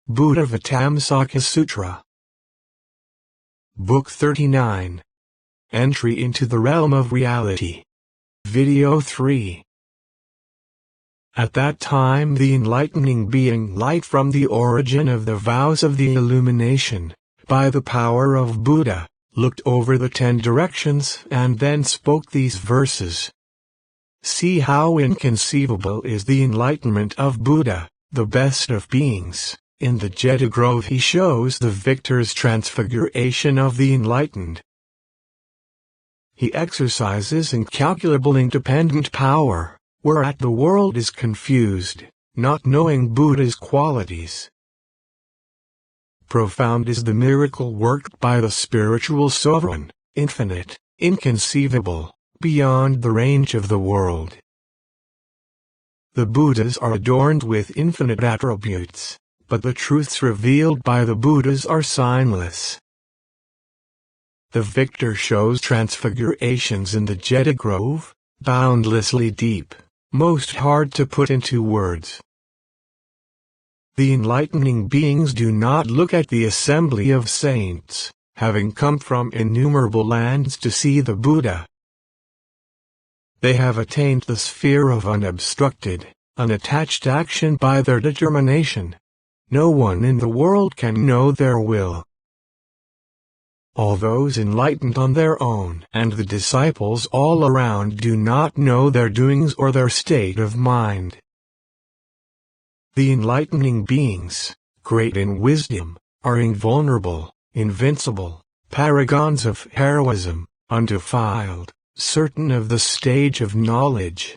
Buddhāvataṃsaka Sutra. Book 39. Entry into the Realm of Reality. Video 3. At that time the enlightening being light from the origin of the vows of the illumination, by the power of Buddha, looked over the 10 directions and then spoke these verses. See how inconceivable is the enlightenment of Buddha, the best of beings. In the Jeta Grove he shows the victor's transfiguration of the enlightened. He exercises incalculable independent power, whereat the world is confused, not knowing Buddha's qualities. Profound is the miracle worked by the spiritual sovereign, infinite, inconceivable, beyond the range of the world. The Buddhas are adorned with infinite attributes, but the truths revealed by the Buddhas are signless. The victor shows transfigurations in the Jeta Grove, boundlessly deep, most hard to put into words. The enlightening beings do not look at the assembly of saints, having come from innumerable lands to see the Buddha. They have attained the sphere of unobstructed, unattached action by their determination. No one in the world can know their will. All those enlightened on their own and the disciples all around do not know their doings or their state of mind. The enlightening beings, great in wisdom, are invulnerable, invincible, paragons of heroism, undefiled, certain of the stage of knowledge.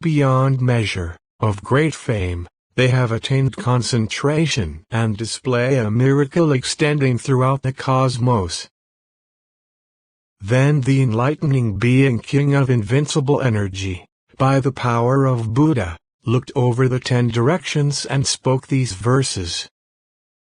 Beyond measure, of great fame, they have attained concentration and display a miracle extending throughout the cosmos. Then the enlightening being king of invincible energy, by the power of Buddha, looked over the 10 directions and spoke these verses.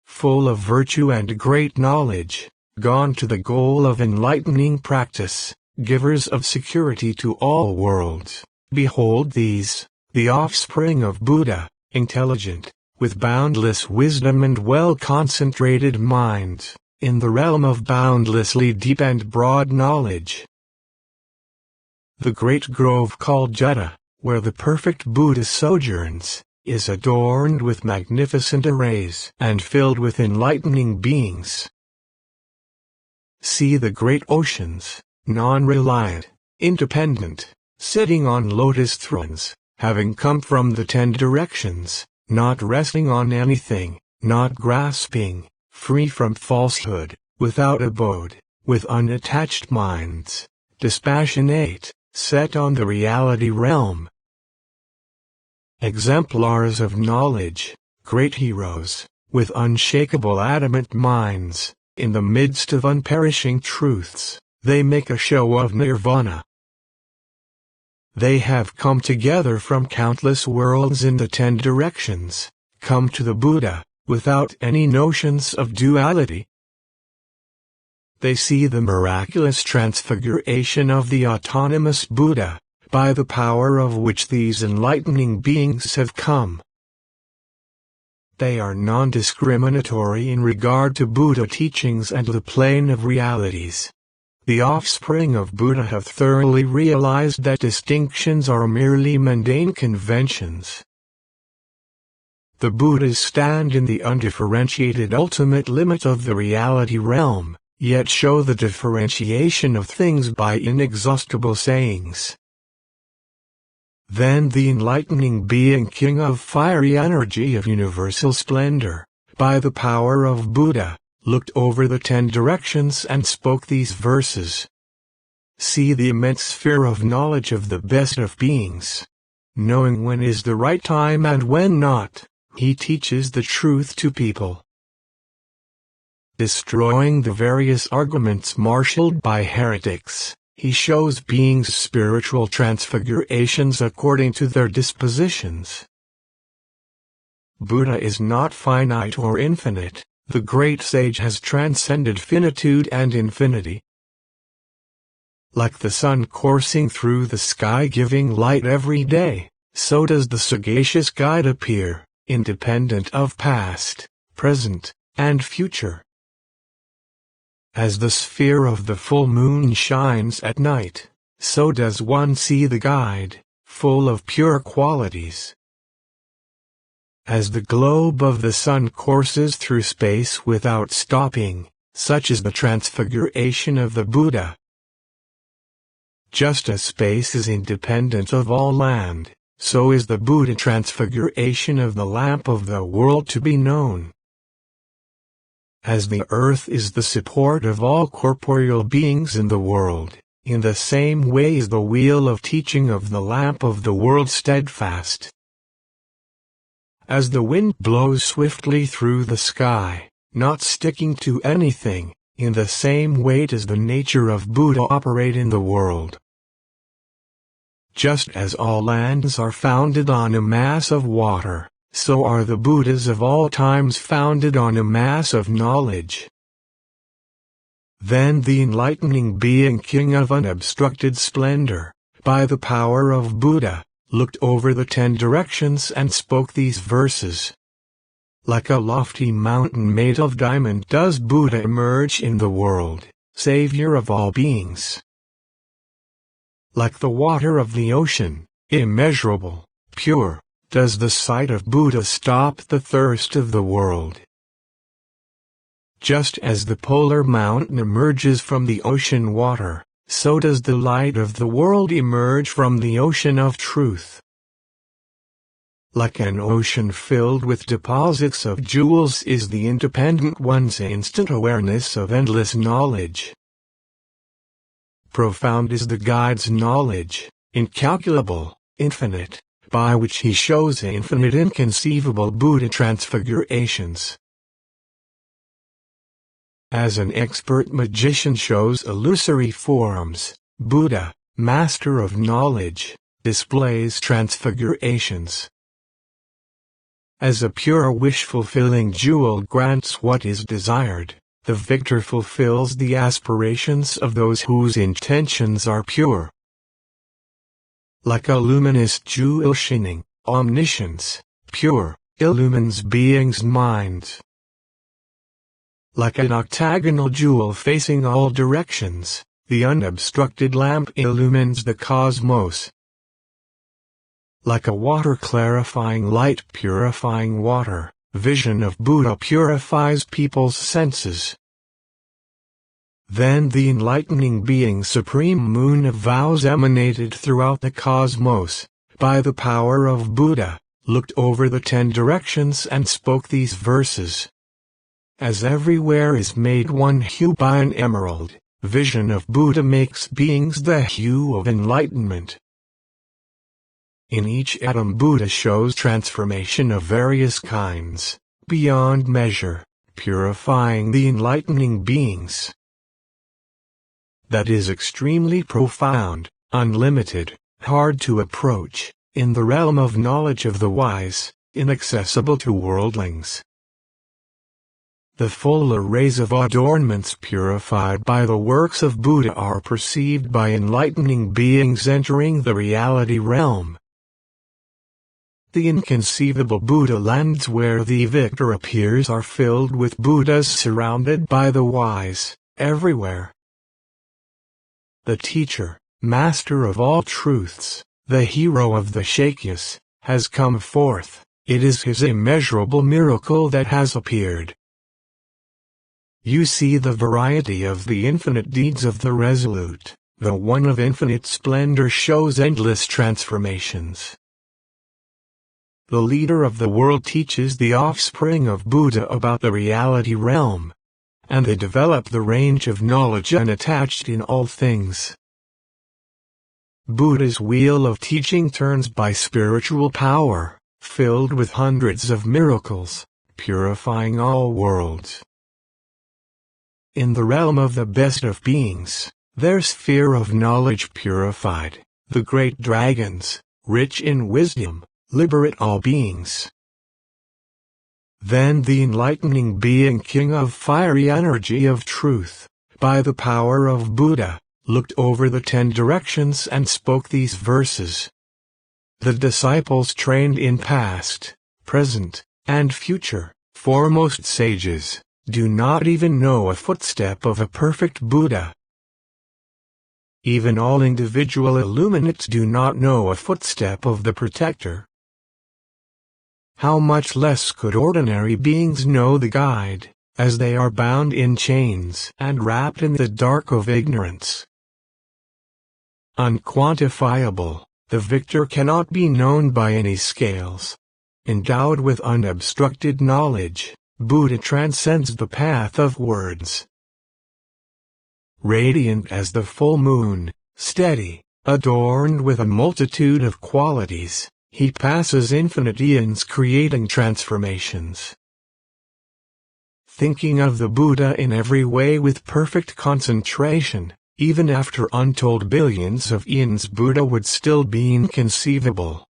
Full of virtue and great knowledge, gone to the goal of enlightening practice, givers of security to all worlds, behold these, the offspring of Buddha, intelligent, with boundless wisdom and well-concentrated minds, in the realm of boundlessly deep and broad knowledge. The great grove called Jeta, where the perfect Buddha sojourns, is adorned with magnificent arrays and filled with enlightening beings. See the great oceans, non-reliant, independent, sitting on lotus thrones, having come from the 10 directions, not resting on anything, not grasping, free from falsehood, without abode, with unattached minds, dispassionate, set on the reality realm. Exemplars of knowledge, great heroes, with unshakable adamant minds, in the midst of unperishing truths, they make a show of nirvana. They have come together from countless worlds in the 10 directions, come to the Buddha, without any notions of duality. They see the miraculous transfiguration of the autonomous Buddha, by the power of which these enlightening beings have come. They are non-discriminatory in regard to Buddha teachings and the plane of realities. The offspring of Buddha have thoroughly realized that distinctions are merely mundane conventions. The Buddhas stand in the undifferentiated ultimate limit of the reality realm, yet show the differentiation of things by inexhaustible sayings. Then the enlightening being king of fiery energy of universal splendor, by the power of Buddha, looked over the 10 directions and spoke these verses. See the immense sphere of knowledge of the best of beings. Knowing when is the right time and when not, he teaches the truth to people. Destroying the various arguments marshaled by heretics, he shows beings spiritual transfigurations according to their dispositions. Buddha is not finite or infinite. The great sage has transcended finitude and infinity. Like the sun coursing through the sky giving light every day, so does the sagacious guide appear, independent of past, present, and future. As the sphere of the full moon shines at night, so does one see the guide, full of pure qualities. As the globe of the sun courses through space without stopping, such is the transfiguration of the Buddha. Just as space is independent of all land, so is the Buddha transfiguration of the lamp of the world to be known. As the earth is the support of all corporeal beings in the world, in the same way is the wheel of teaching of the lamp of the world steadfast. As the wind blows swiftly through the sky, not sticking to anything, in the same way does the nature of Buddha operate in the world. Just as all lands are founded on a mass of water, so are the Buddhas of all times founded on a mass of knowledge. Then the enlightening being King of unobstructed splendor, by the power of Buddha, looked over the 10 directions and spoke these verses. Like a lofty mountain made of diamond does Buddha emerge in the world, savior of all beings. Like the water of the ocean, immeasurable, pure, does the sight of Buddha stop the thirst of the world. Just as the polar mountain emerges from the ocean water, so does the light of the world emerge from the ocean of truth. Like an ocean filled with deposits of jewels is the independent one's instant awareness of endless knowledge. Profound is the guide's knowledge, incalculable, infinite, by which he shows infinite inconceivable Buddha transfigurations. As an expert magician shows illusory forms, Buddha, master of knowledge, displays transfigurations. As a pure wish-fulfilling jewel grants what is desired, the victor fulfills the aspirations of those whose intentions are pure. Like a luminous jewel shining, omniscience, pure, illumines beings' minds. Like an octagonal jewel facing all directions, the unobstructed lamp illumines the cosmos. Like a water-clarifying light purifying water, vision of Buddha purifies people's senses. Then the enlightening being supreme moon of vows emanated throughout the cosmos, by the power of Buddha, looked over the 10 directions and spoke these verses. As everywhere is made one hue by an emerald, vision of Buddha makes beings the hue of enlightenment. In each atom Buddha shows transformation of various kinds, beyond measure, purifying the enlightening beings. That is extremely profound, unlimited, hard to approach, in the realm of knowledge of the wise, inaccessible to worldlings. The full arrays of adornments purified by the works of Buddha are perceived by enlightening beings entering the reality realm. The inconceivable Buddha lands where the victor appears are filled with Buddhas surrounded by the wise, everywhere. The teacher, master of all truths, the hero of the Shakyas, has come forth. It is his immeasurable miracle that has appeared. You see the variety of the infinite deeds of the resolute, the one of infinite splendor shows endless transformations. The leader of the world teaches the offspring of Buddha about the reality realm, and they develop the range of knowledge unattached in all things. Buddha's wheel of teaching turns by spiritual power, filled with hundreds of miracles, purifying all worlds. In the realm of the best of beings, their sphere of knowledge purified, the great dragons, rich in wisdom, liberate all beings. Then the enlightening being King of fiery energy of truth, by the power of Buddha, looked over the 10 directions and spoke these verses. The disciples trained in past, present, and future, foremost sages do not even know a footstep of a perfect Buddha. Even all individual illuminates do not know a footstep of the protector. How much less could ordinary beings know the guide, as they are bound in chains and wrapped in the dark of ignorance. Unquantifiable, the victor cannot be known by any scales. Endowed with unobstructed knowledge, Buddha transcends the path of words. Radiant as the full moon, steady, adorned with a multitude of qualities, he passes infinite eons creating transformations. Thinking of the Buddha in every way with perfect concentration, even after untold billions of eons Buddha would still be inconceivable.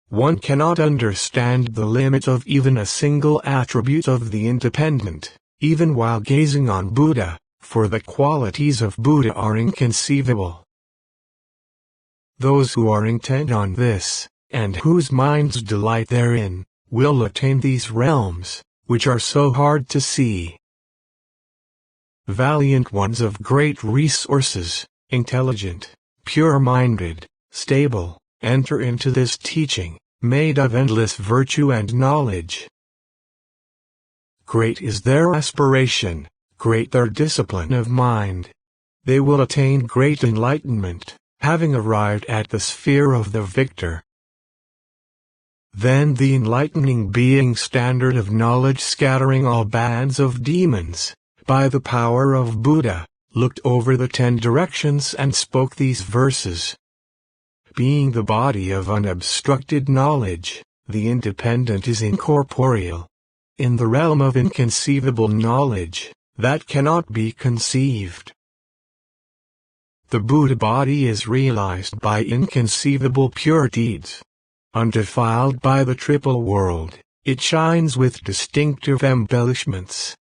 One cannot understand the limit of even a single attribute of the independent, even while gazing on Buddha, for the qualities of Buddha are inconceivable. Those who are intent on this, and whose minds delight therein, will attain these realms, which are so hard to see. Valiant ones of great resources, intelligent, pure-minded, stable, enter into this teaching, made of endless virtue and knowledge. Great is their aspiration, great their discipline of mind. They will attain great enlightenment, having arrived at the sphere of the victor. Then the enlightening being standard of knowledge scattering all bands of demons, by the power of Buddha, looked over the 10 directions and spoke these verses. Being the body of unobstructed knowledge, the independent is incorporeal. In the realm of inconceivable knowledge, that cannot be conceived. The Buddha body is realized by inconceivable pure deeds. Undefiled by the triple world, it shines with distinctive embellishments.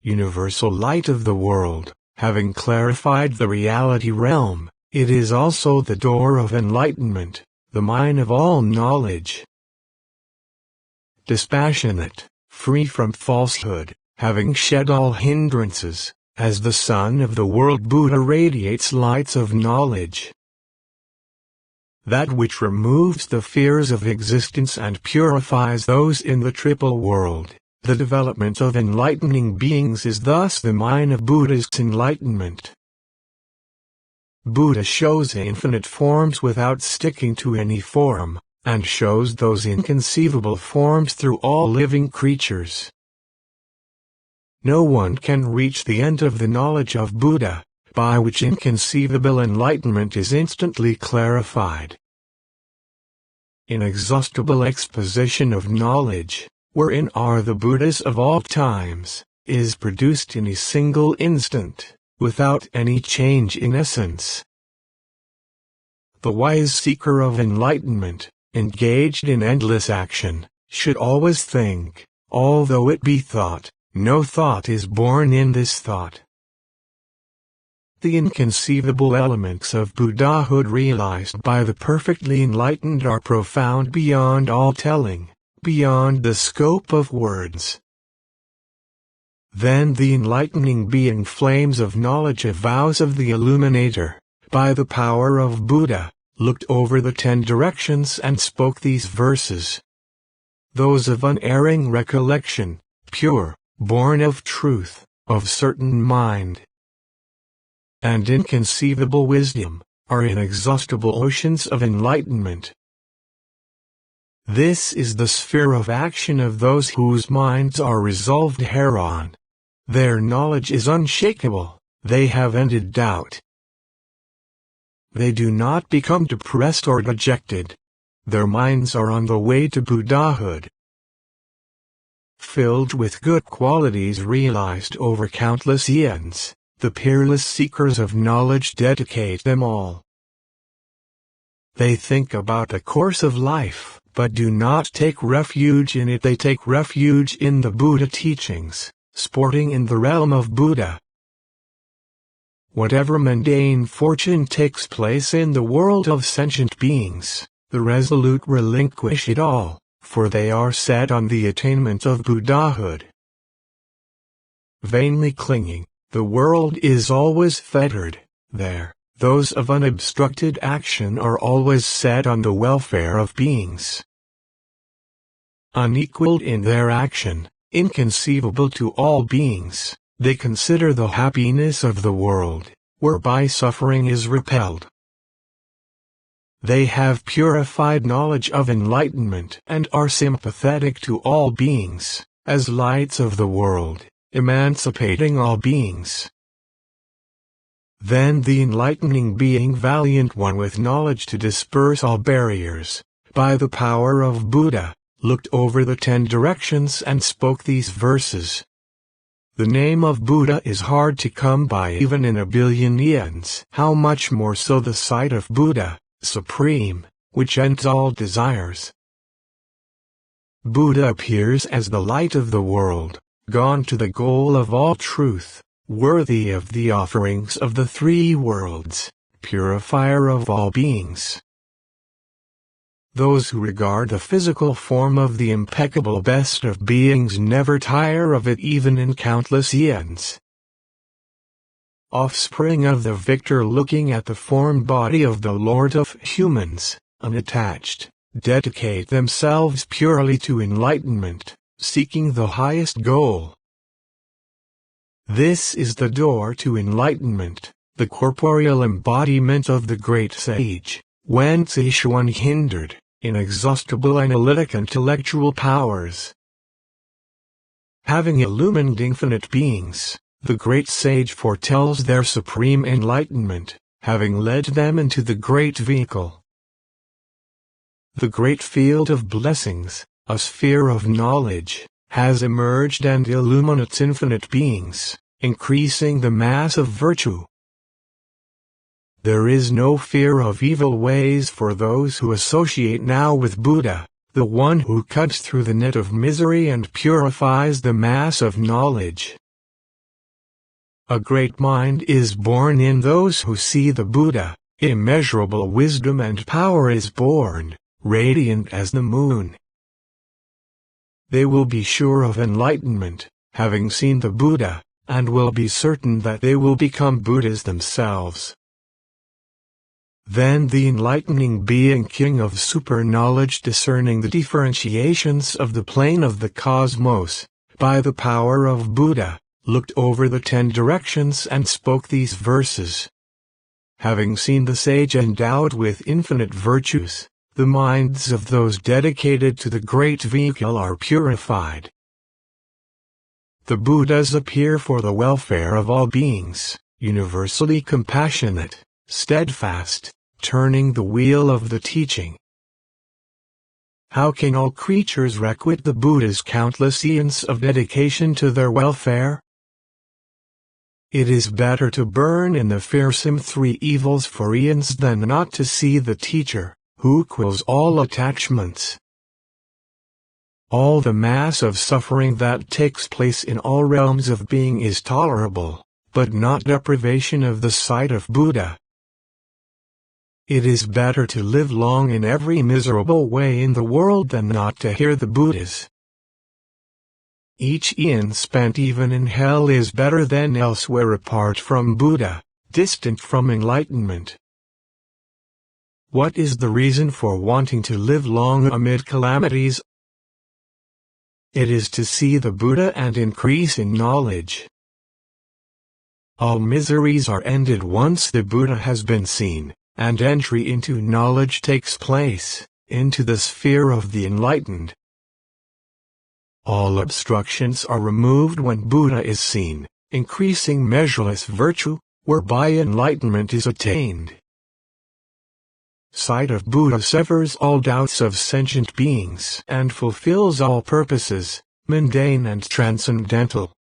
Universal light of the world, having clarified the reality realm, it is also the door of enlightenment, the mine of all knowledge. Dispassionate, free from falsehood, having shed all hindrances, as the sun of the world Buddha radiates lights of knowledge. That which removes the fears of existence and purifies those in the triple world, the development of enlightening beings is thus the mine of Buddha's enlightenment. Buddha shows infinite forms without sticking to any form, and shows those inconceivable forms through all living creatures. No one can reach the end of the knowledge of Buddha, by which inconceivable enlightenment is instantly clarified. Inexhaustible exposition of knowledge, wherein are the Buddhas of all times, is produced in a single instant, without any change in essence. The wise seeker of enlightenment, engaged in endless action, should always think, although it be thought, no thought is born in this thought. The inconceivable elements of Buddhahood realized by the perfectly enlightened are profound beyond all telling, beyond the scope of words. Then the enlightening being flames of knowledge avows of the illuminator, by the power of Buddha, looked over the 10 directions and spoke these verses. Those of unerring recollection, pure, born of truth, of certain mind, and inconceivable wisdom, are inexhaustible oceans of enlightenment. This is the sphere of action of those whose minds are resolved hereon. Their knowledge is unshakable, they have ended doubt. They do not become depressed or dejected. Their minds are on the way to Buddhahood. Filled with good qualities realized over countless eons, the peerless seekers of knowledge dedicate them all. They think about the course of life, but do not take refuge in it. They take refuge in the Buddha teachings, sporting in the realm of Buddha. Whatever mundane fortune takes place in the world of sentient beings, The resolute relinquish it all, for they are set on the attainment of Buddhahood. Vainly clinging, the world is always fettered. There, those of unobstructed action are always set on the welfare of beings. Unequaled in their action, inconceivable to all beings, they consider the happiness of the world, whereby suffering is repelled. They have purified knowledge of enlightenment and are sympathetic to all beings, as lights of the world, emancipating all beings. Then the enlightening being, valiant one with knowledge to disperse all barriers, by the power of Buddha, looked over the 10 directions and spoke these verses. The name of Buddha is hard to come by even in a billion eons. How much more so the sight of Buddha, supreme, which ends all desires. Buddha appears as the light of the world, gone to the goal of all truth, worthy of the offerings of the 3 worlds, purifier of all beings. Those who regard the physical form of the impeccable best of beings never tire of it even in countless eons. Offspring of the victor looking at the formed body of the Lord of humans, unattached, dedicate themselves purely to enlightenment, seeking the highest goal. This is the door to enlightenment, the corporeal embodiment of the great sage, whence is unhindered, inexhaustible analytic intellectual powers. Having illumined infinite beings, the great sage foretells their supreme enlightenment, having led them into the great vehicle. The great field of blessings, a sphere of knowledge, has emerged and illuminates infinite beings, increasing the mass of virtue. There is no fear of evil ways for those who associate now with Buddha, the one who cuts through the net of misery and purifies the mass of knowledge. A great mind is born in those who see the Buddha, immeasurable wisdom and power is born, radiant as the moon. They will be sure of enlightenment, having seen the Buddha, and will be certain that they will become Buddhas themselves. Then the enlightening being, king of super-knowledge, discerning the differentiations of the plane of the cosmos, by the power of Buddha, looked over the 10 directions and spoke these verses. Having seen the sage endowed with infinite virtues, the minds of those dedicated to the great vehicle are purified. The Buddhas appear for the welfare of all beings, universally compassionate, steadfast, turning the wheel of the teaching. How can all creatures requite the Buddha's countless eons of dedication to their welfare? It is better to burn in the fearsome 3 evils for eons than not to see the teacher, who quells all attachments. All the mass of suffering that takes place in all realms of being is tolerable, but not deprivation of the sight of Buddha. It is better to live long in every miserable way in the world than not to hear the Buddhas. Each eon spent even in hell is better than elsewhere apart from Buddha, distant from enlightenment. What is the reason for wanting to live long amid calamities? It is to see the Buddha and increase in knowledge. All miseries are ended once the Buddha has been seen, and entry into knowledge takes place, into the sphere of the enlightened. All obstructions are removed when Buddha is seen, increasing measureless virtue, whereby enlightenment is attained. Sight of Buddha severs all doubts of sentient beings and fulfills all purposes, mundane and transcendental.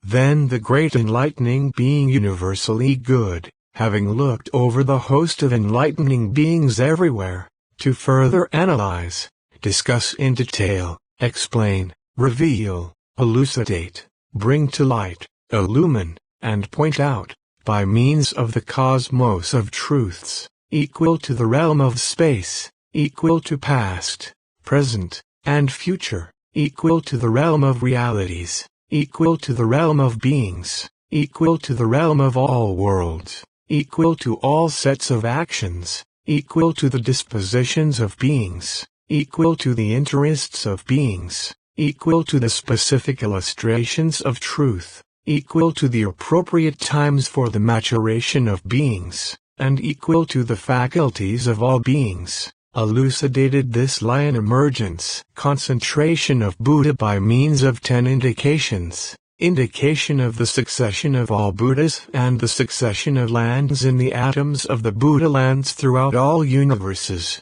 Then the great enlightening being, universally good, having looked over the host of enlightening beings everywhere, to further analyze, discuss in detail, explain, reveal, elucidate, bring to light, illumine, and point out, by means of the cosmos of truths, equal to the realm of space, equal to past, present, and future, equal to the realm of realities, equal to the realm of beings, equal to the realm of all worlds, equal to all sets of actions, equal to the dispositions of beings, equal to the interests of beings, equal to the specific illustrations of truth, equal to the appropriate times for the maturation of beings, and equal to the faculties of all beings, elucidated this lion emergence, concentration of Buddha by means of 10 indications, indication of the succession of all Buddhas and the succession of lands in the atoms of the Buddha lands throughout all universes.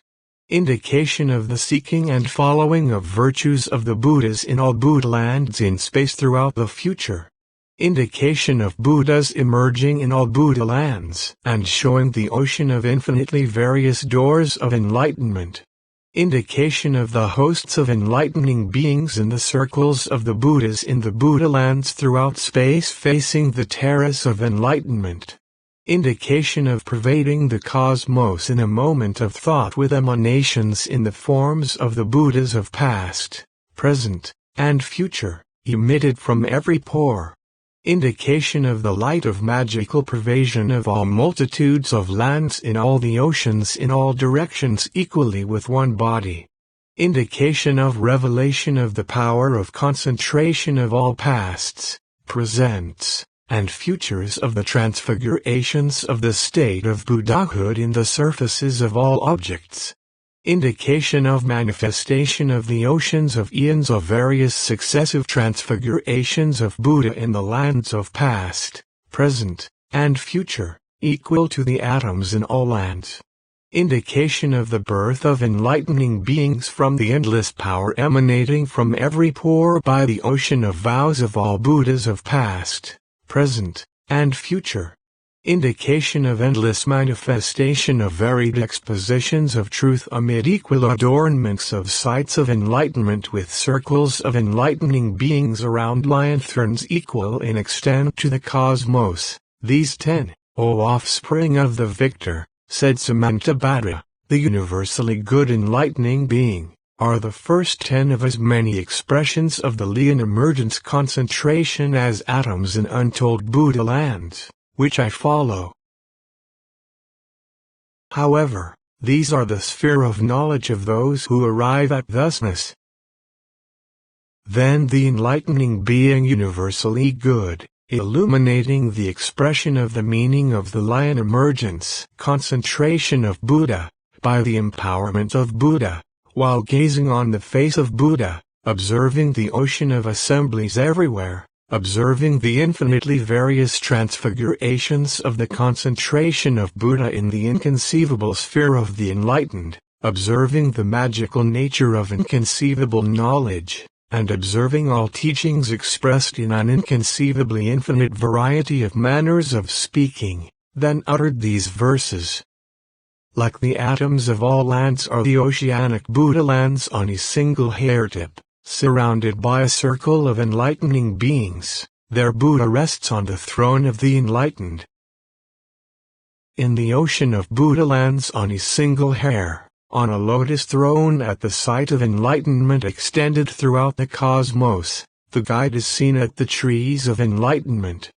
Indication of the seeking and following of virtues of the Buddhas in all Buddha lands in space throughout the future. Indication of Buddhas emerging in all Buddha lands and showing the ocean of infinitely various doors of enlightenment. Indication of the hosts of enlightening beings in the circles of the Buddhas in the Buddha lands throughout space facing the terrace of enlightenment. Indication of pervading the cosmos in a moment of thought with emanations in the forms of the Buddhas of past, present, and future, emitted from every pore. Indication of the light of magical pervasion of all multitudes of lands in all the oceans in all directions equally with one body. Indication of revelation of the power of concentration of all pasts, presents, and futures of the transfigurations of the state of Buddhahood in the surfaces of all objects. Indication of manifestation of the oceans of eons of various successive transfigurations of Buddha in the lands of past, present, and future, equal to the atoms in all lands. Indication of the birth of enlightening beings from the endless power emanating from every pore by the ocean of vows of all Buddhas of past, present, and future. Indication of endless manifestation of varied expositions of truth amid equal adornments of sights of enlightenment with circles of enlightening beings around lion thrones equal in extent to the cosmos. These 10, O offspring of the victor, said Samantabhadra, the universally good enlightening being, are the first 10 of as many expressions of the lion emergence concentration as atoms in untold Buddha lands, which I follow. However, these are the sphere of knowledge of those who arrive at thusness. Then the enlightening being universally good, illuminating the expression of the meaning of the lion emergence concentration of Buddha, by the empowerment of Buddha, while gazing on the face of Buddha, observing the ocean of assemblies everywhere, observing the infinitely various transfigurations of the concentration of Buddha in the inconceivable sphere of the enlightened, observing the magical nature of inconceivable knowledge, and observing all teachings expressed in an inconceivably infinite variety of manners of speaking, then uttered these verses. Like the atoms of all lands are the oceanic Buddha lands on a single hairtip, surrounded by a circle of enlightening beings, their Buddha rests on the throne of the enlightened. In the ocean of Buddha lands on a single hair, on a lotus throne at the site of enlightenment extended throughout the cosmos, the guide is seen at the trees of enlightenment.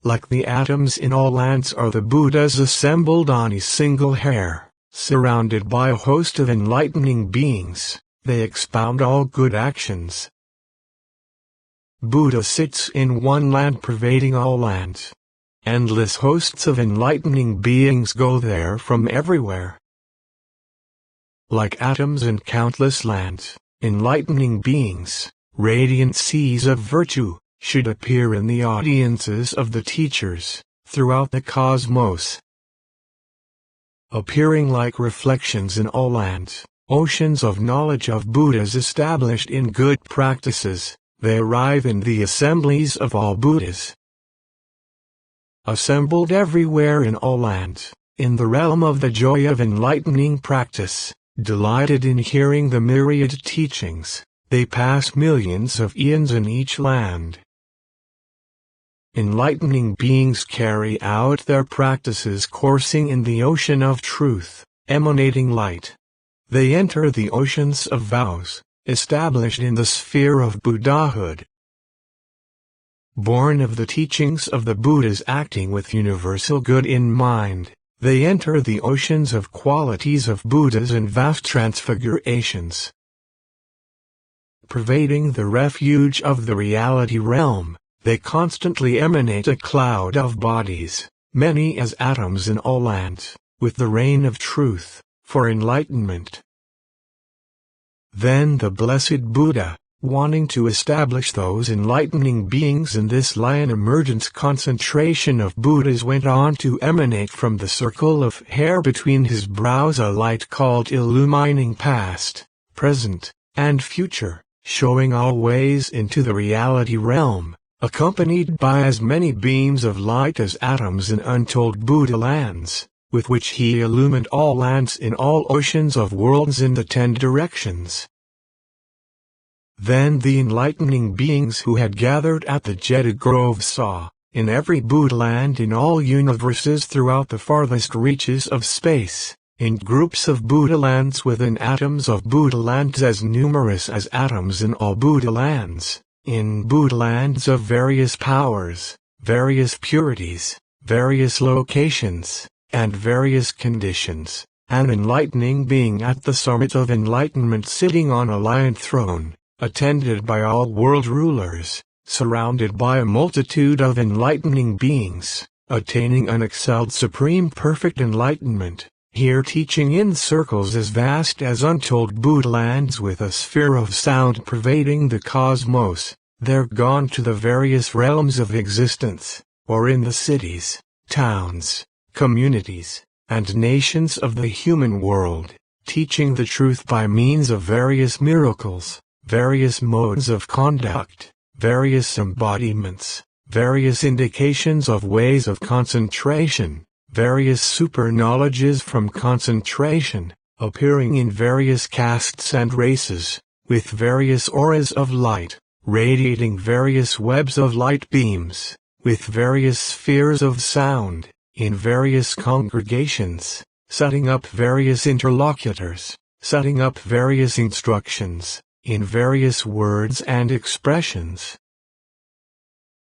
Like the atoms in all lands are the Buddhas assembled on a single hair, surrounded by a host of enlightening beings, they expound all good actions. Buddha sits in one land pervading all lands. Endless hosts of enlightening beings go there from everywhere. Like atoms in countless lands, enlightening beings, radiant seas of virtue, should appear in the audiences of the teachers, throughout the cosmos. Appearing like reflections in all lands, oceans of knowledge of Buddhas established in good practices, they arrive in the assemblies of all Buddhas. Assembled everywhere in all lands, in the realm of the joy of enlightening practice, delighted in hearing the myriad teachings, they pass millions of eons in each land. enlightening beings carry out their practices coursing in the ocean of truth, emanating light. They enter the oceans of vows, established in the sphere of Buddhahood. Born of the teachings of the Buddhas acting with universal good in mind, they enter the oceans of qualities of Buddhas and vast transfigurations. Pervading the refuge of the reality realm, they constantly emanate a cloud of bodies, many as atoms in all lands, with the rain of truth, for enlightenment. Then the blessed Buddha, wanting to establish those enlightening beings in this lion emergence concentration of Buddhas, went on to emanate from the circle of hair between his brows a light called illumining past, present, and future, showing all ways into the reality realm, accompanied by as many beams of light as atoms in untold Buddha lands, with which he illumined all lands in all oceans of worlds in the 10 directions. Then the enlightening beings who had gathered at the Jeta Grove saw, in every Buddha land in all universes throughout the farthest reaches of space, in groups of Buddha lands within atoms of Buddha lands as numerous as atoms in all Buddha lands, in Buddha lands of various powers, various purities, various locations, and various conditions, an enlightening being at the summit of enlightenment sitting on a lion throne, attended by all world rulers, surrounded by a multitude of enlightening beings, attaining unexcelled supreme perfect enlightenment, here teaching in circles as vast as untold Buddha lands with a sphere of sound pervading the cosmos. They're gone to the various realms of existence, or in the cities, towns, communities, and nations of the human world, teaching the truth by means of various miracles, various modes of conduct, various embodiments, various indications of ways of concentration, various super knowledges from concentration, appearing in various castes and races, with various auras of light, radiating various webs of light beams, with various spheres of sound, in various congregations, setting up various interlocutors, setting up various instructions, in various words and expressions.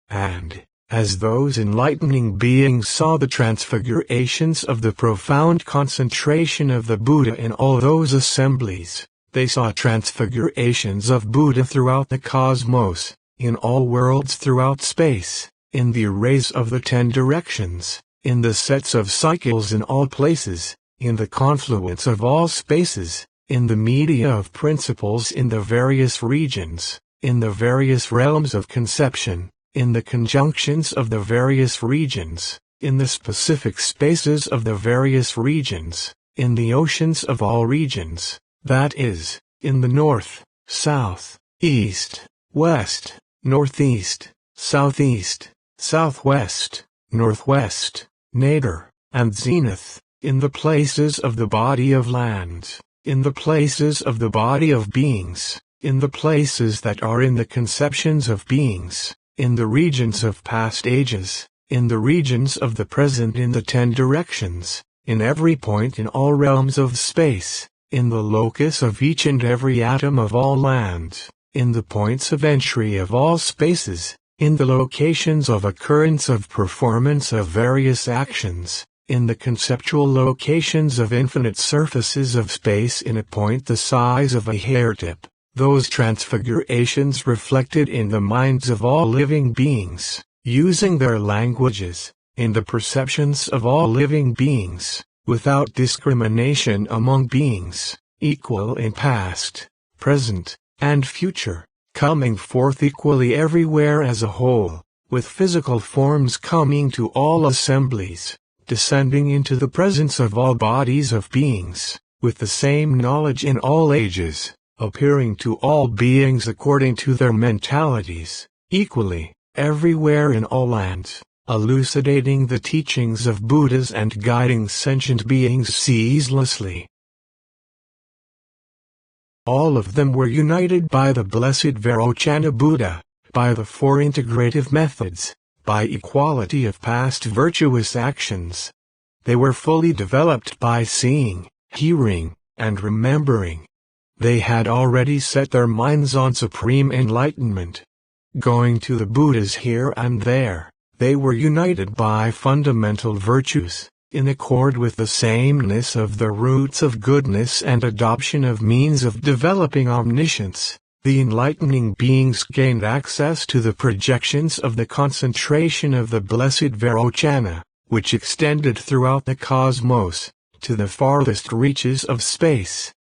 And, as those enlightening beings saw the transfigurations of the profound concentration of the Buddha in all those assemblies, they saw transfigurations of Buddha throughout the cosmos, in all worlds throughout space, in the arrays of the 10 directions, in the sets of cycles in all places, in the confluence of all spaces, in the media of principles in the various regions, in the various realms of conception, in the conjunctions of the various regions, in the specific spaces of the various regions, in the oceans of all regions, that is, in the north, south, east, west, northeast, southeast, southwest, northwest, nadir, and zenith, in the places of the body of lands, in the places of the body of beings, in the places that are in the conceptions of beings, in the regions of past ages, in the regions of the present in the 10 directions, in every point in all realms of space, in the locus of each and every atom of all lands, in the points of entry of all spaces, in the locations of occurrence of performance of various actions, in the conceptual locations of infinite surfaces of space in a point the size of a hair tip, those transfigurations reflected in the minds of all living beings, using their languages, in the perceptions of all living beings, without discrimination among beings, equal in past, present, and future, coming forth equally everywhere as a whole, with physical forms coming to all assemblies, descending into the presence of all bodies of beings, with the same knowledge in all ages, appearing to all beings according to their mentalities, equally, everywhere in all lands, elucidating the teachings of Buddhas and guiding sentient beings ceaselessly. All of them were united by the blessed Vairocana Buddha, by the 4 integrative methods, by equality of past virtuous actions. They were fully developed by seeing, hearing, and remembering. They had already set their minds on supreme enlightenment. Going to the Buddhas here and there, they were united by fundamental virtues, in accord with the sameness of the roots of goodness and adoption of means of developing omniscience. The enlightening beings gained access to the projections of the concentration of the blessed Vairochana, which extended throughout the cosmos, to the farthest reaches of space.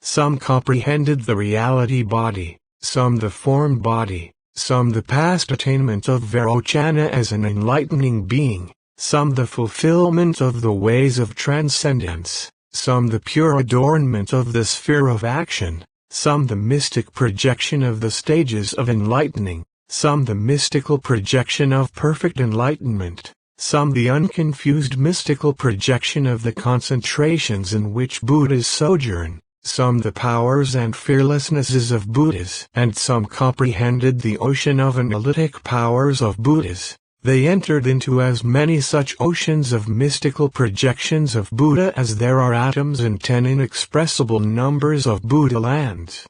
Some comprehended the reality body, some the form body, some the past attainment of Vairochana as an enlightening being, some the fulfillment of the ways of transcendence, some the pure adornment of the sphere of action, some the mystic projection of the stages of enlightening, some the mystical projection of perfect enlightenment, some the unconfused mystical projection of the concentrations in which Buddhas sojourn, some the powers and fearlessnesses of Buddhas, and some comprehended the ocean of analytic powers of Buddhas. They entered into as many such oceans of mystical projections of Buddha as there are atoms in 10 inexpressible numbers of Buddha lands.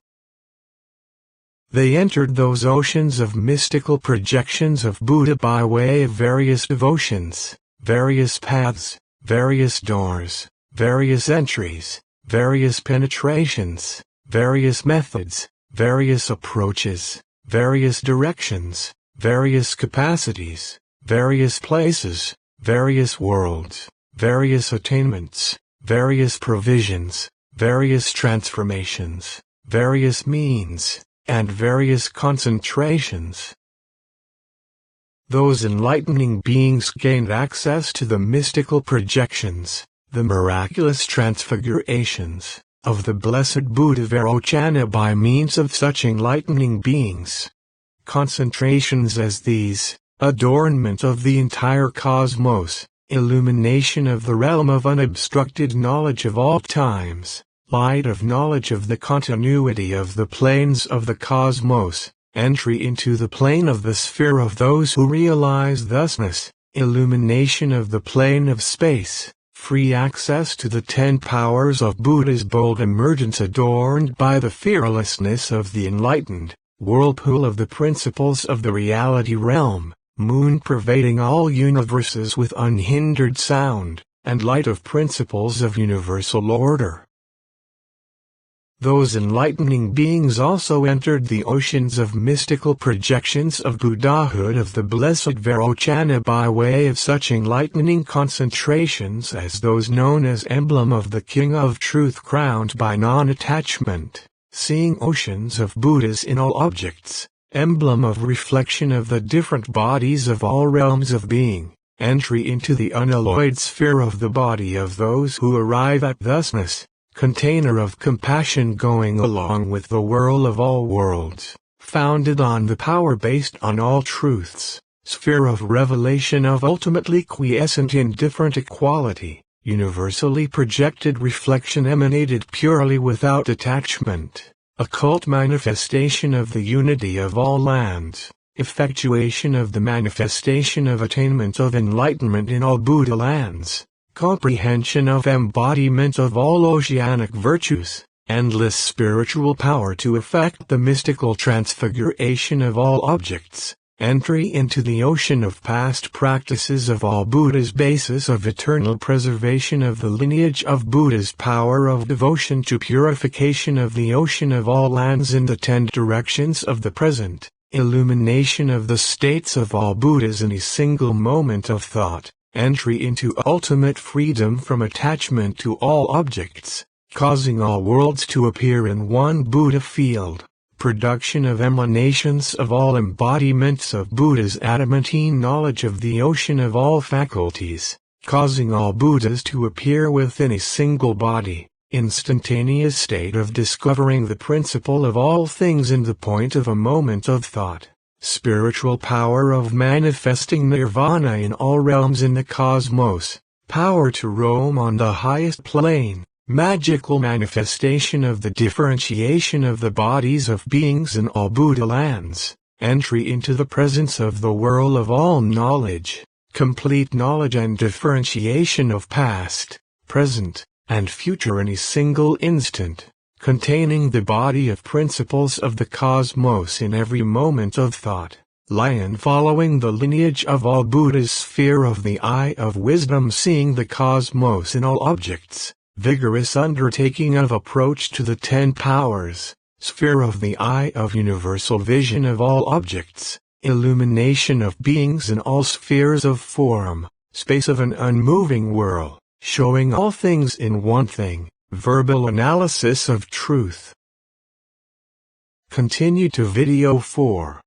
They entered those oceans of mystical projections of Buddha by way of various devotions, various paths, various doors, various entries, various penetrations, various methods, various approaches, various directions, various capacities, various places, various worlds, various attainments, various provisions, various transformations, various means, and various concentrations. Those enlightening beings gained access to the mystical projections, the miraculous transfigurations, of the blessed Buddha Vairochana by means of such enlightening beings. Concentrations as these, adornment of the entire cosmos, illumination of the realm of unobstructed knowledge of all times, light of knowledge of the continuity of the planes of the cosmos, entry into the plane of the sphere of those who realize thusness, illumination of the plane of space, free access to the 10 powers of Buddha's bold emergence adorned by the fearlessness of the enlightened, whirlpool of the principles of the reality realm, moon pervading all universes with unhindered sound, and light of principles of universal order. Those enlightening beings also entered the oceans of mystical projections of Buddhahood of the blessed Vairochana by way of such enlightening concentrations as those known as emblem of the King of Truth crowned by non-attachment, seeing oceans of Buddhas in all objects, emblem of reflection of the different bodies of all realms of being, entry into the unalloyed sphere of the body of those who arrive at thusness, container of compassion going along with the whirl of all worlds, founded on the power based on all truths, sphere of revelation of ultimately quiescent indifferent equality, universally projected reflection emanated purely without attachment, occult manifestation of the unity of all lands, effectuation of the manifestation of attainment of enlightenment in all Buddha lands, comprehension of embodiment of all oceanic virtues, endless spiritual power to effect the mystical transfiguration of all objects, entry into the ocean of past practices of all Buddha's basis of eternal preservation of the lineage of Buddha's power of devotion to purification of the ocean of all lands in the 10 directions of the present, illumination of the states of all Buddhas in a single moment of thought, entry into ultimate freedom from attachment to all objects, causing all worlds to appear in one Buddha field, production of emanations of all embodiments of Buddha's adamantine knowledge of the ocean of all faculties, causing all Buddhas to appear within a single body, instantaneous state of discovering the principle of all things in the point of a moment of thought. Spiritual power of manifesting nirvana in all realms in the cosmos, power to roam on the highest plane, magical manifestation of the differentiation of the bodies of beings in all Buddha lands, entry into the presence of the world of all knowledge, complete knowledge and differentiation of past, present, and future in a single instant, containing the body of principles of the cosmos in every moment of thought. Lion following the lineage of all Buddhas. Sphere of the eye of wisdom, seeing the cosmos in all objects. Vigorous undertaking of approach to the 10 powers. Sphere of the eye of universal vision of all objects. Illumination of beings in all spheres of form. Space of an unmoving world, showing all things in one thing. Verbal analysis of truth. Continue to video 4.